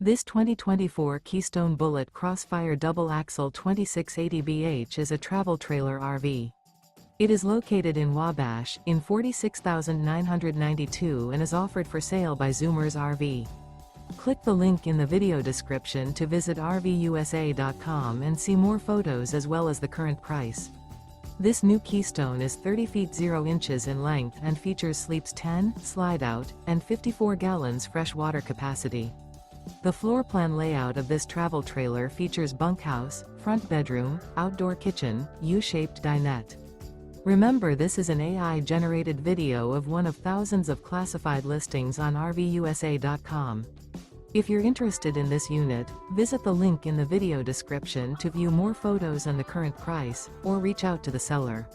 This 2024 Keystone Bullet Crossfire double-axle 2680BH is a travel trailer RV. It is located in Wabash, in 46,992 and is offered for sale by Zoomers RV. Click the link in the video description to visit RVUSA.com and see more photos as well as the current price. This new Keystone is 30 feet 0 inches in length and features sleeps 10, slide-out, and 54 gallons fresh water capacity. The floor plan layout of this travel trailer features bunkhouse, front bedroom, outdoor kitchen, U-shaped dinette. Remember, this is an AI-generated video of one of thousands of classified listings on RVUSA.com. If you're interested in this unit, visit the link in the video description to view more photos and the current price, or reach out to the seller.